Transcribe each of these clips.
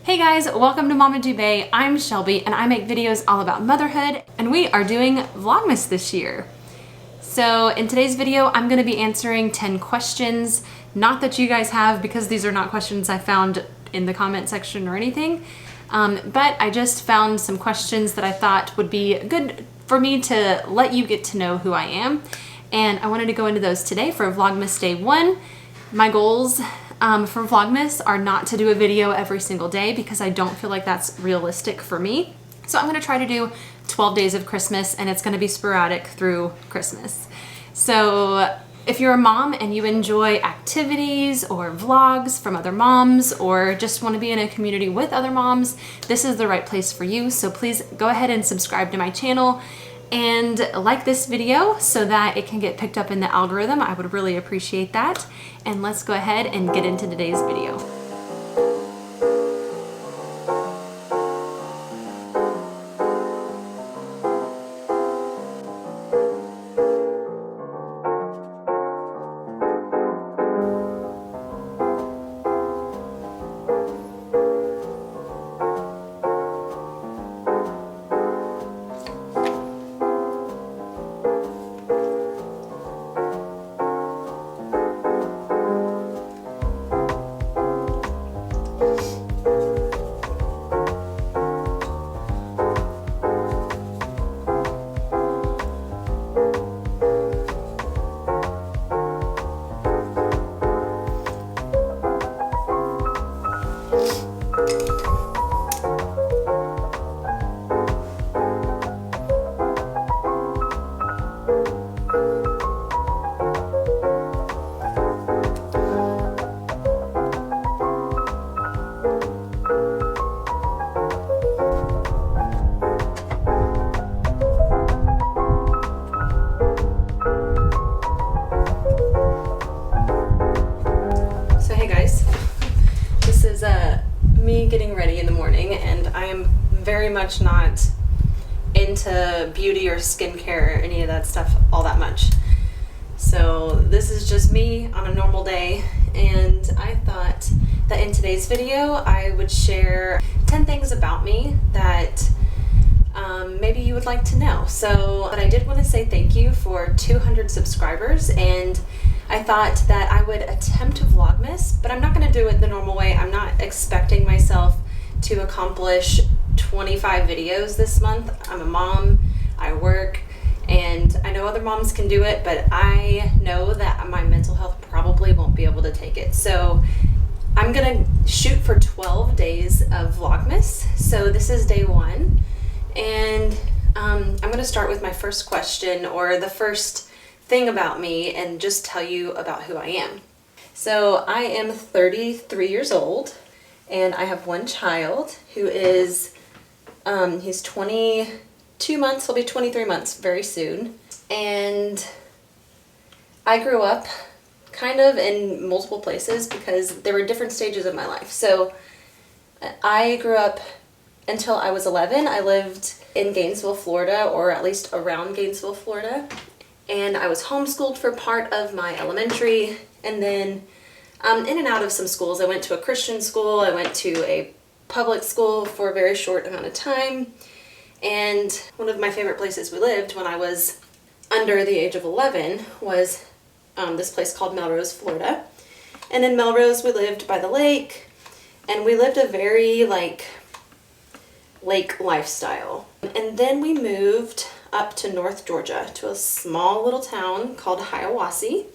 Hey guys, welcome to Mama Dube. I'm Shelby and I make videos all about motherhood, and we are doing Vlogmas this year. So in today's video, I'm gonna be answering 10 questions. Not that you guys have, because these are not questions I found in the comment section or anything, but I just found some questions that I thought would be good for me to let you get to know who I am. And I wanted to go into those today for Vlogmas Day 1. My goals for Vlogmas are not to do a video every single day because I don't feel like that's realistic for me. So I'm gonna try to do 12 days of Christmas, and it's gonna be sporadic through Christmas. So if you're a mom and you enjoy activities or vlogs from other moms, or just wanna be in a community with other moms, this is the right place for you. So please go ahead and subscribe to my channel and like this video so that it can get picked up in the algorithm. I would really appreciate that. And let's go ahead and get into today's video. Me getting ready in the morning, and I am very much not into beauty or skincare or any of that stuff all that much. So this is just me on a normal day, and I thought that in today's video I would share 10 things about me that maybe you would like to know. But I did want to say thank you for 200 subscribers, and I thought that I would attempt Vlogmas, but I'm not going to do it the normal way. I'm not expecting myself to accomplish 25 videos this month. I'm a mom, I work, and I know other moms can do it, but I know that my mental health probably won't be able to take it. So I'm going to shoot for 12 days of Vlogmas. So this is day 1, and I'm going to start with my first question, or the first thing about me, and just tell you about who I am. So I am 33 years old, and I have one child who is, he's 22 months, he'll be 23 months very soon. And I grew up kind of in multiple places because there were different stages of my life. So I grew up until I was 11. I lived in Gainesville, Florida, or at least around Gainesville, Florida. And I was homeschooled for part of my elementary, and then in and out of some schools. I went to a Christian school, I went to a public school for a very short amount of time, and one of my favorite places we lived when I was under the age of 11 was this place called Melrose, Florida. And in Melrose we lived by the lake, and we lived a very lake lifestyle. And then we moved up to North Georgia to a small little town called Hiawassee.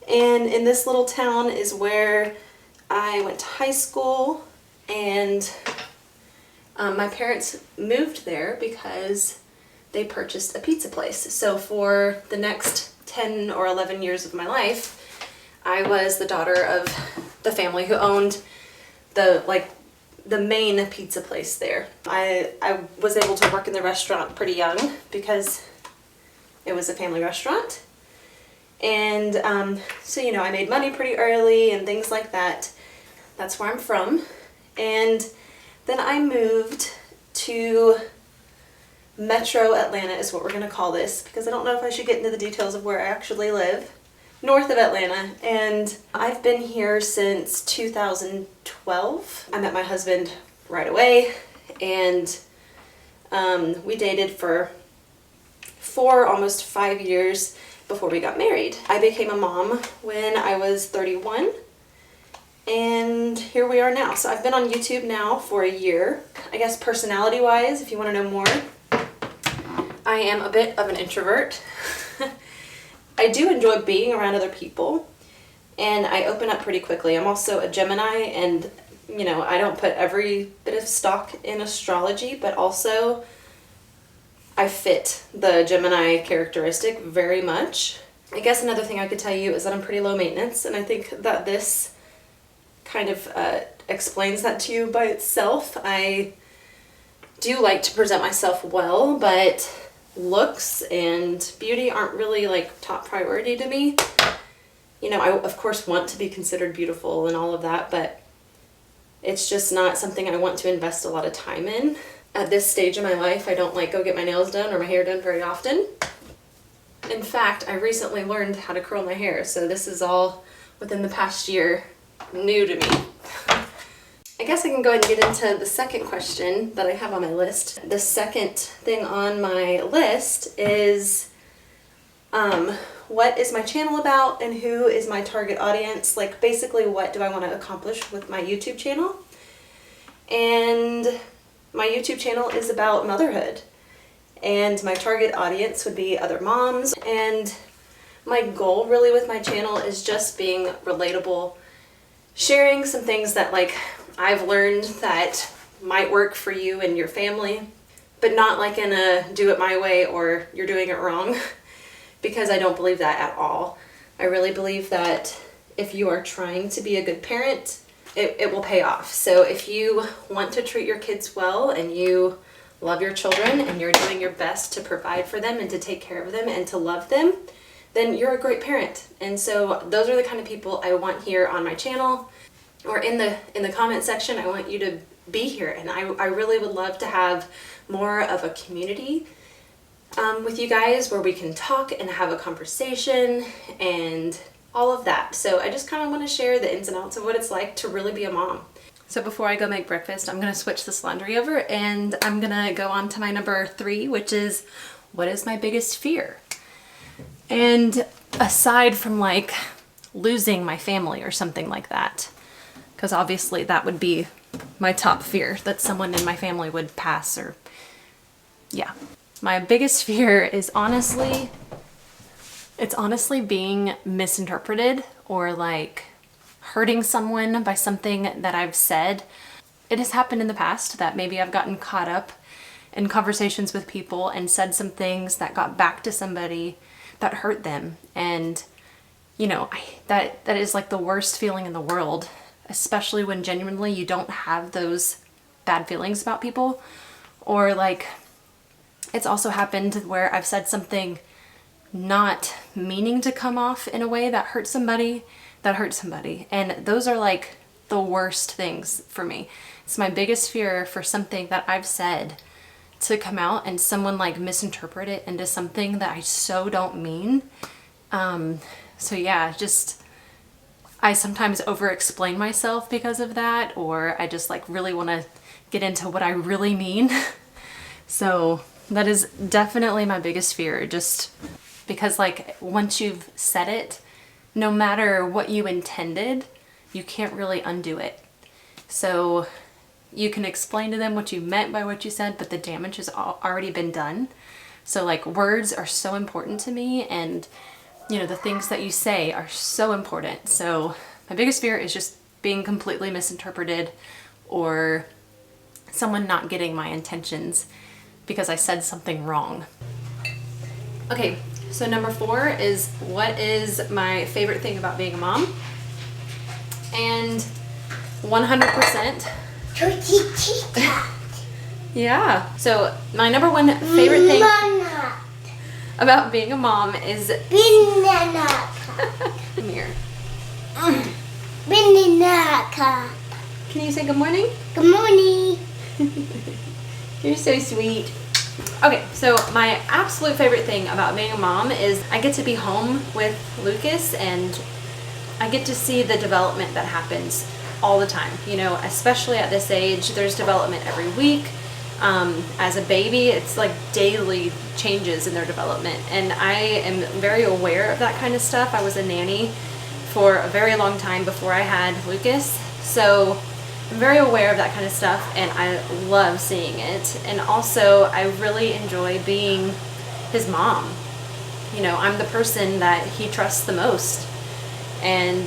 And in this little town is where I went to high school, and my parents moved there because they purchased a pizza place. So for the next 10 or 11 years of my life, I was the daughter of the family who owned the main pizza place there. I was able to work in the restaurant pretty young because it was a family restaurant. And so, you know, I made money pretty early and things like that. That's where I'm from. And then I moved to Metro Atlanta is what we're going to call this, because I don't know if I should get into the details of where I actually live. north of Atlanta, and I've been here since 2012. I met my husband right away, and we dated for 4, almost 5 years before we got married. I became a mom when I was 31, and here we are now. So I've been on YouTube now for a year. I guess personality-wise, if you want to know more, I am a bit of an introvert. I do enjoy being around other people, and I open up pretty quickly. I'm also a Gemini, and you know, I don't put every bit of stock in astrology, but also I fit the Gemini characteristic very much. I guess another thing I could tell you is that I'm pretty low maintenance, and I think that this kind of explains that to you by itself. I do like to present myself well, but looks and beauty aren't really like top priority to me. You know, I of course want to be considered beautiful and all of that, but it's just not something I want to invest a lot of time in. At this stage of my life, I don't like go get my nails done or my hair done very often. In fact, I recently learned how to curl my hair, so this is all within the past year new to me. I guess I can go ahead and get into the second question that I have on my list. The second thing on my list is what is my channel about and who is my target audience? Like basically what do I want to accomplish with my YouTube channel? And my YouTube channel is about motherhood, and my target audience would be other moms, and my goal really with my channel is just being relatable, sharing some things that like I've learned that might work for you and your family, but not like in a do it my way or you're doing it wrong, because I don't believe that at all. I really believe that if you are trying to be a good parent, it will pay off. So if you want to treat your kids well and you love your children and you're doing your best to provide for them and to take care of them and to love them, then you're a great parent. And so those are the kind of people I want here on my channel, or in the comment section. I want you to be here, and I really would love to have more of a community with you guys where we can talk and have a conversation and all of that. So I just kind of want to share the ins and outs of what it's like to really be a mom. So before I go make breakfast, I'm going to switch this laundry over, and I'm going to go on to my number 3, which is what is my biggest fear? And aside from like losing my family or something like that, because obviously that would be my top fear, that someone in my family would pass, or yeah. My biggest fear is honestly being misinterpreted or like hurting someone by something that I've said. It has happened in the past that maybe I've gotten caught up in conversations with people and said some things that got back to somebody that hurt them. And you know, that is like the worst feeling in the world, especially when genuinely you don't have those bad feelings about people. Or like, it's also happened where I've said something not meaning to come off in a way that hurt somebody, and those are like the worst things for me. It's my biggest fear for something that I've said to come out and someone like misinterpret it into something that I so don't mean. So yeah, just I sometimes over-explain myself because of that, or I just like really want to get into what I really mean. So that is definitely my biggest fear, just because like once you've said it, no matter what you intended, you can't really undo it. So you can explain to them what you meant by what you said, but the damage has already been done. So like words are so important to me, and you know, the things that you say are so important. So my biggest fear is just being completely misinterpreted, or someone not getting my intentions because I said something wrong. Okay, so number 4 is what is my favorite thing about being a mom? And 100%. Yeah, so my number 1 favorite thing about being a mom is come here. Can you say good morning? Good morning. You're so sweet. Okay, so my absolute favorite thing about being a mom is I get to be home with Lucas, and I get to see the development that happens all the time. You know, especially at this age, there's development every week. As a baby, it's like daily changes in their development, and I am very aware of that kind of stuff. I was a nanny for a very long time before I had Lucas, so I'm very aware of that kind of stuff, and I love seeing it. And also, I really enjoy being his mom. You know, I'm the person that he trusts the most, and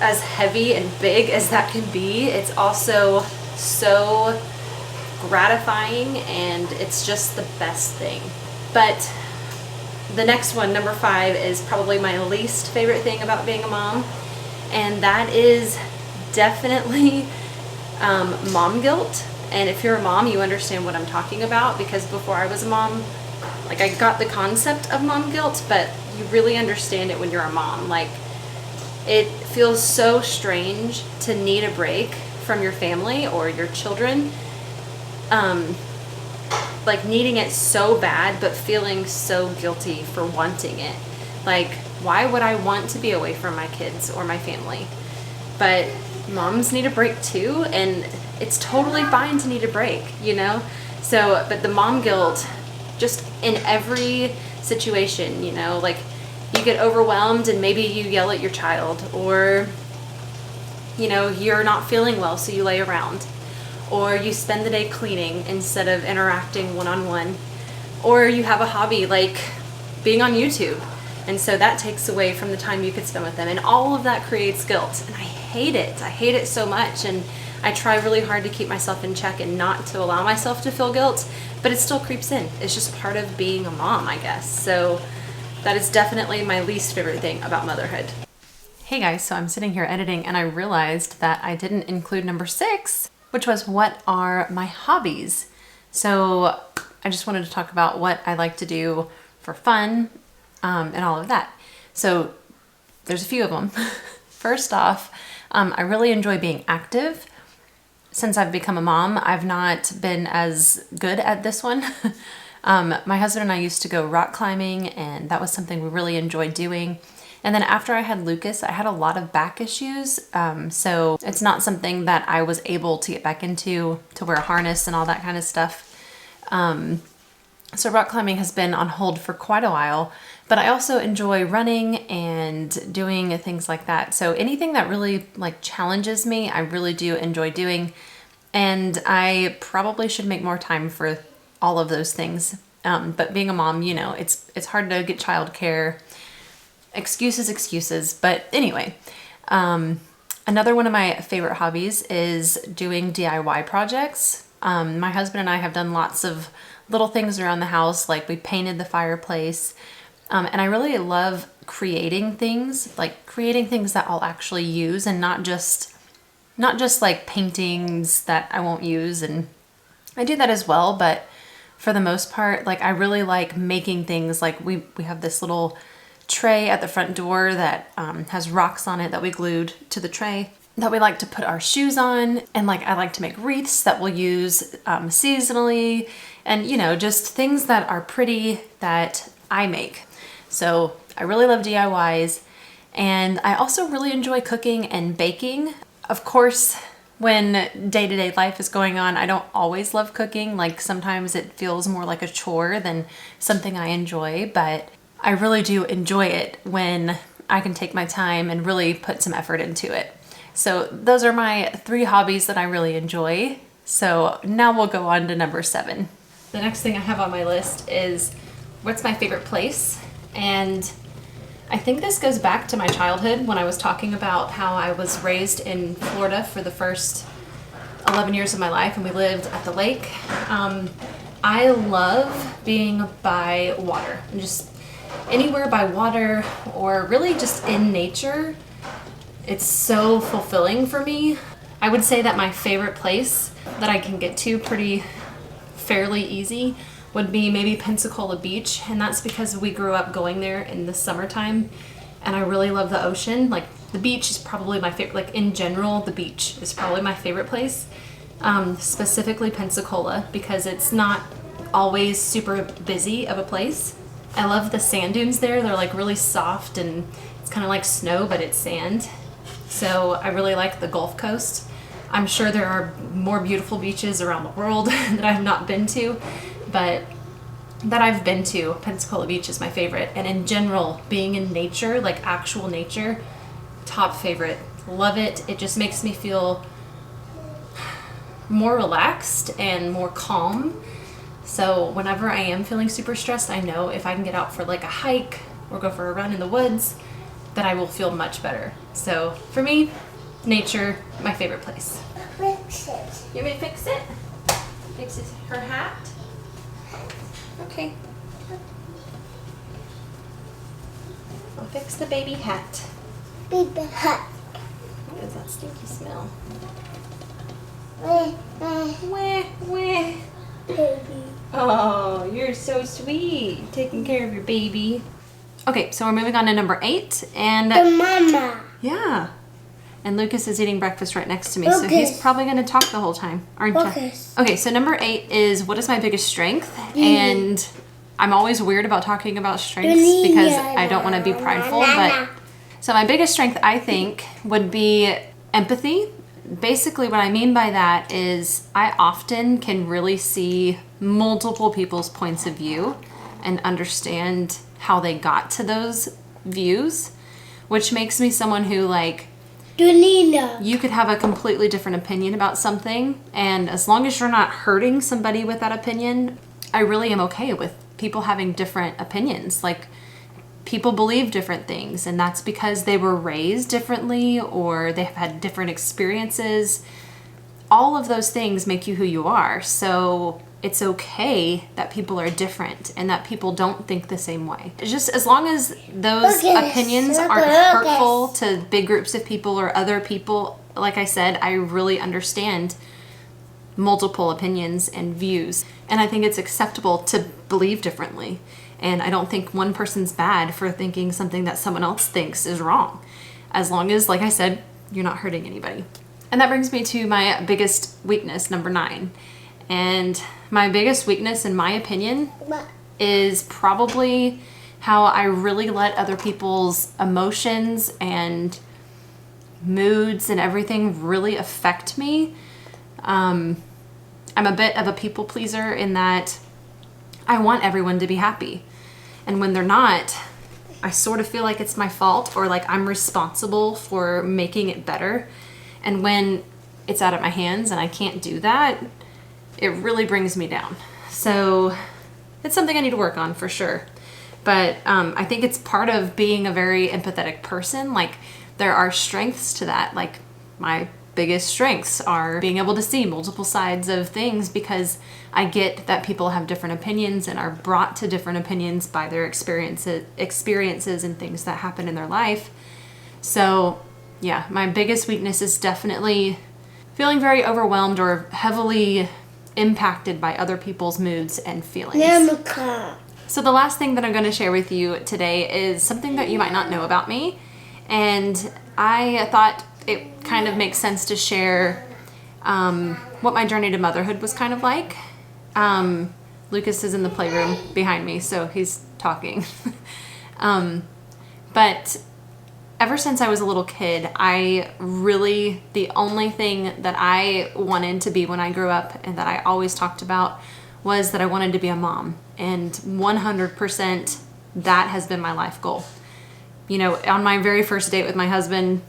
as heavy and big as that can be, it's also so gratifying, and it's just the best thing. But the next one, number 5, is probably my least favorite thing about being a mom, and that is definitely mom guilt. And if you're a mom, you understand what I'm talking about, because before I was a mom, like, I got the concept of mom guilt, but you really understand it when you're a mom. Like, it feels so strange to need a break from your family or your children, like needing it so bad but feeling so guilty for wanting it. Like, why would I want to be away from my kids or my family? But moms need a break too, and it's totally fine to need a break, you know? So, but the mom guilt, just in every situation, you know, like, you get overwhelmed and maybe you yell at your child, or, you know, you're not feeling well, so you lay around, or you spend the day cleaning instead of interacting one-on-one, or you have a hobby like being on YouTube, and so that takes away from the time you could spend with them, and all of that creates guilt, and I hate it so much. And I try really hard to keep myself in check and not to allow myself to feel guilt, but it still creeps in. It's just part of being a mom, I guess. So that is definitely my least favorite thing about motherhood. Hey guys, so I'm sitting here editing, and I realized that I didn't include number 6, which was, what are my hobbies? So I just wanted to talk about what I like to do for fun, and all of that. So there's a few of them. First off, I really enjoy being active. Since I've become a mom, I've not been as good at this one. My husband and I used to go rock climbing, and that was something we really enjoyed doing. And then after I had Lucas, I had a lot of back issues. So it's not something that I was able to get back into, to wear a harness and all that kind of stuff. So rock climbing has been on hold for quite a while, but I also enjoy running and doing things like that. So anything that really like challenges me, I really do enjoy doing. And I probably should make more time for all of those things. But being a mom, you know, it's hard to get childcare. Excuses. But anyway, another one of my favorite hobbies is doing DIY projects. My husband and I have done lots of little things around the house, like we painted the fireplace. And I really love creating things, like creating things that I'll actually use, and not just like paintings that I won't use. And I do that as well, but for the most part, like, I really like making things. Like we have this little tray at the front door that has rocks on it that we glued to the tray that we like to put our shoes on. And like, I like to make wreaths that we'll use seasonally, and, you know, just things that are pretty that I make. So I really love DIYs, and I also really enjoy cooking and baking. Of course, when day-to-day life is going on, I don't always love cooking. Like, sometimes it feels more like a chore than something I enjoy, but I really do enjoy it when I can take my time and really put some effort into it. So those are my 3 hobbies that I really enjoy. So now we'll go on to number 7. The next thing I have on my list is, what's my favorite place? And I think this goes back to my childhood, when I was talking about how I was raised in Florida for the first 11 years of my life, and we lived at the lake. I love being by water, and just anywhere by water, or really just in nature. It's so fulfilling for me. I would say that my favorite place that I can get to fairly easy would be maybe Pensacola Beach, and that's because we grew up going there in the summertime, and I really love the ocean. Like, the beach is probably my favorite. Like, in general, the beach is probably my favorite place. Specifically Pensacola, because it's not always super busy of a place. I love the sand dunes there. They're like really soft and it's kind of like snow, but it's sand. So I really like the Gulf Coast. I'm sure there are more beautiful beaches around the world that I've not been to, but that I've been to, Pensacola Beach is my favorite. And in general, being in nature, like actual nature, top favorite. Love it. It just makes me feel more relaxed and more calm. So whenever I am feeling super stressed, I know if I can get out for like a hike or go for a run in the woods, that I will feel much better. So for me, nature, my favorite place. Fix it. You want me to fix it? Fix her hat? Okay. I'll fix the baby hat. Baby hat. What is that stinky smell? Wah. Wah, wah. Baby. Oh, you're so sweet. Taking care of your baby. Okay, so we're moving on to number 8. And The mama. yeah. And Lucas is eating breakfast right next to me, so he's probably going to talk the whole time, aren't you? Lucas. Okay, so number 8 is what is my biggest strength? And I'm always weird about talking about strengths because I don't want to be prideful, but so my biggest strength, I think, would be empathy. Basically, what I mean by that is I often can really see multiple people's points of view and understand how they got to those views, which makes me someone who, like, you could have a completely different opinion about something, and as long as you're not hurting somebody with that opinion, I really am okay with people having different opinions. Like, people believe different things, and that's because they were raised differently or they have had different experiences. All of those things make you who you are. So it's okay that people are different and that people don't think the same way. It's just as long as those opinions aren't hurtful to big groups of people or other people, like I said, I really understand multiple opinions and views. And I think it's acceptable to believe differently. And I don't think one person's bad for thinking something that someone else thinks is wrong. As long as, like I said, you're not hurting anybody. And that brings me to my biggest weakness, number 9. And my biggest weakness, in my opinion, is probably how I really let other people's emotions and moods and everything really affect me. I'm a bit of a people pleaser in that I want everyone to be happy. And when they're not, I sort of feel like it's my fault or like I'm responsible for making it better. And when it's out of my hands and I can't do that, it really brings me down. So it's something I need to work on for sure. But I think it's part of being a very empathetic person. Like, there are strengths to that. Like, my biggest strengths are being able to see multiple sides of things because I get that people have different opinions and are brought to different opinions by their experiences and things that happen in their life. So yeah, my biggest weakness is definitely feeling very overwhelmed or heavily impacted by other people's moods and feelings. So the last thing that I'm going to share with you today is something that you might not know about me. And I thought it kind of makes sense to share what my journey to motherhood was kind of like. Lucas is in the playroom behind me, so he's talking. But ever since I was a little kid, the only thing that I wanted to be when I grew up and that I always talked about was that I wanted to be a mom. And 100% that has been my life goal. You know, on my very first date with my husband,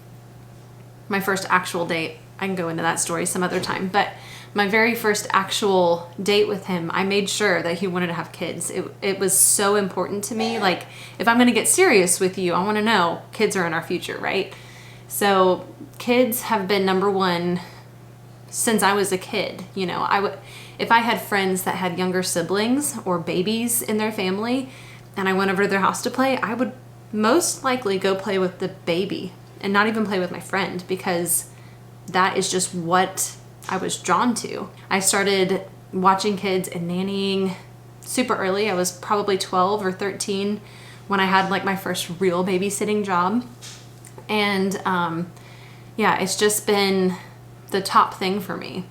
my first actual date, I can go into that story some other time, but my very first actual date with him, I made sure that he wanted to have kids. It was so important to me. Like, if I'm going to get serious with you, I want to know kids are in our future, right? So kids have been number one since I was a kid. You know, if I had friends that had younger siblings or babies in their family and I went over to their house to play, I would most likely go play with the baby and not even play with my friend, because that is just what I was drawn to. I started watching kids and nannying super early. I was probably 12 or 13 when I had like my first real babysitting job. And yeah, it's just been the top thing for me.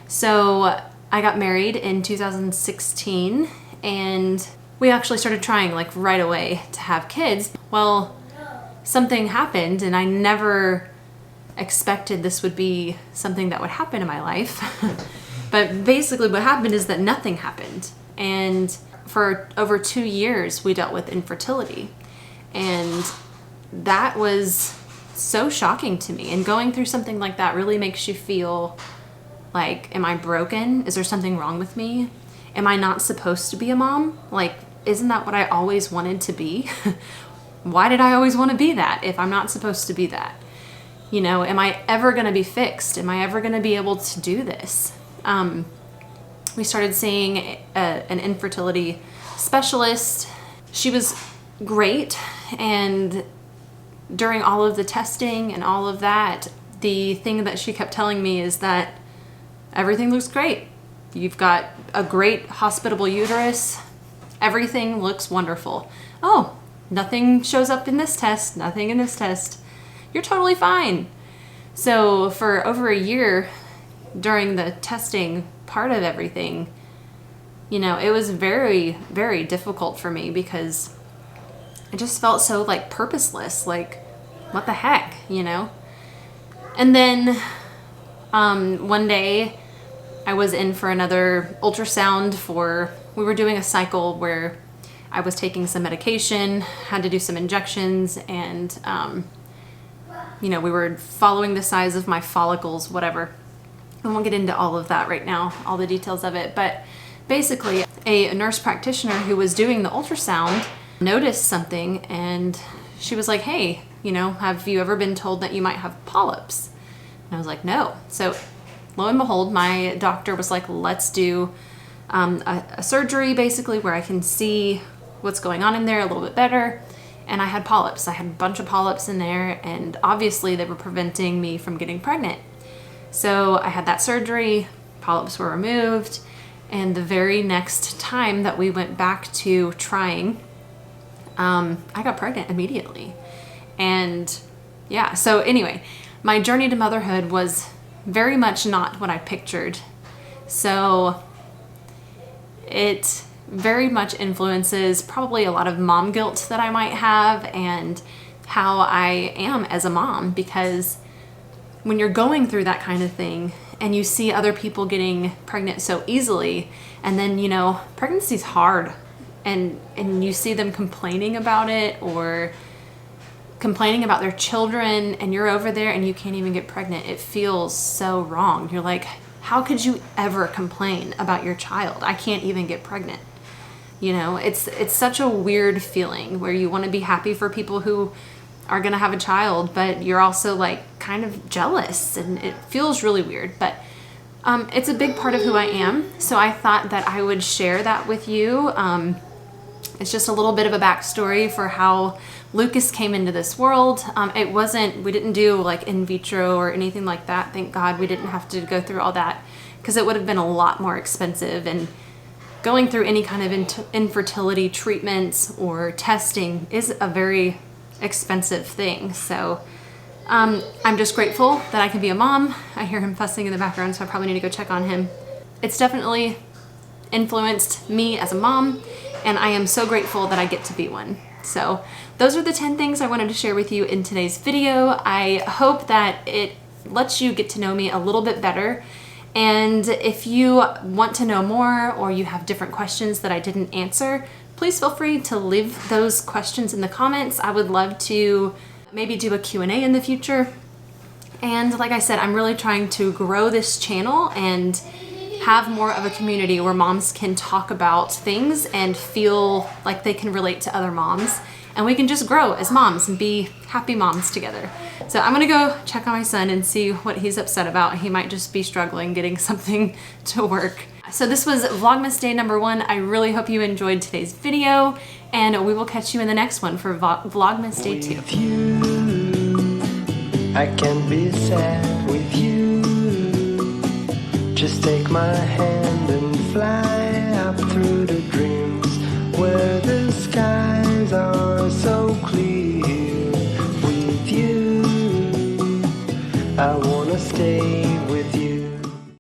So I got married in 2016 and we actually started trying like right away to have kids. Well, something happened and I never expected this would be something that would happen in my life. But basically what happened is that nothing happened. And for over 2 years, we dealt with infertility. And that was so shocking to me. And going through something like that really makes you feel like, am I broken? Is there something wrong with me? Am I not supposed to be a mom? Like, isn't that what I always wanted to be? Why did I always want to be that if I'm not supposed to be that? You know, am I ever going to be fixed? Am I ever going to be able to do this? We started seeing an infertility specialist. She was great, and during all of the testing and all of that, the thing that she kept telling me is that everything looks great. You've got a great hospitable uterus. Everything looks wonderful. Oh, nothing shows up in this test, nothing in this test. You're totally fine. So for over a year during the testing part of everything, you know, it was very, very difficult for me because I just felt so like purposeless, like what the heck, you know? And then one day I was in for another ultrasound we were doing a cycle where I was taking some medication, had to do some injections, and you know, we were following the size of my follicles, whatever. I won't get into all of that right now, all the details of it, but basically a nurse practitioner who was doing the ultrasound noticed something, and she was like, hey, you know, have you ever been told that you might have polyps? And I was like, no. So lo and behold, my doctor was like, let's do a surgery basically where I can see what's going on in there a little bit better. And I had polyps. I had a bunch of polyps in there, and obviously they were preventing me from getting pregnant. So I had that surgery, polyps were removed, and the very next time that we went back to trying, I got pregnant immediately. And yeah, so anyway, my journey to motherhood was very much not what I pictured. So it very much influences probably a lot of mom guilt that I might have and how I am as a mom, because when you're going through that kind of thing and you see other people getting pregnant so easily, and then, you know, pregnancy's hard, and you see them complaining about it or complaining about their children, and you're over there and you can't even get pregnant. It feels so wrong. You're like, how could you ever complain about your child? I can't even get pregnant. You know, it's such a weird feeling where you want to be happy for people who are going to have a child, but you're also like kind of jealous, and it feels really weird. But it's a big part of who I am, so I thought that I would share that with you. It's just a little bit of a backstory for how Lucas came into this world. We didn't do like in vitro or anything like that. Thank God we didn't have to go through all that, because it would have been a lot more expensive, and going through any kind of infertility treatments or testing is a very expensive thing. So I'm just grateful that I can be a mom. I hear him fussing in the background, so I probably need to go check on him. It's definitely influenced me as a mom, and I am so grateful that I get to be one. So those are the 10 things I wanted to share with you in today's video. I hope that it lets you get to know me a little bit better. And if you want to know more, or you have different questions that I didn't answer, please feel free to leave those questions in the comments. I would love to maybe do a Q&A in the future. And like I said, I'm really trying to grow this channel and have more of a community where moms can talk about things and feel like they can relate to other moms, and we can just grow as moms and be happy moms together. So I'm gonna go check on my son and see what he's upset about. He might just be struggling getting something to work. So this was Vlogmas day number 1. I really hope you enjoyed today's video, and we will catch you in the next one for Vlogmas day 2. With you, I can be sad with you. Just take my hand and fly.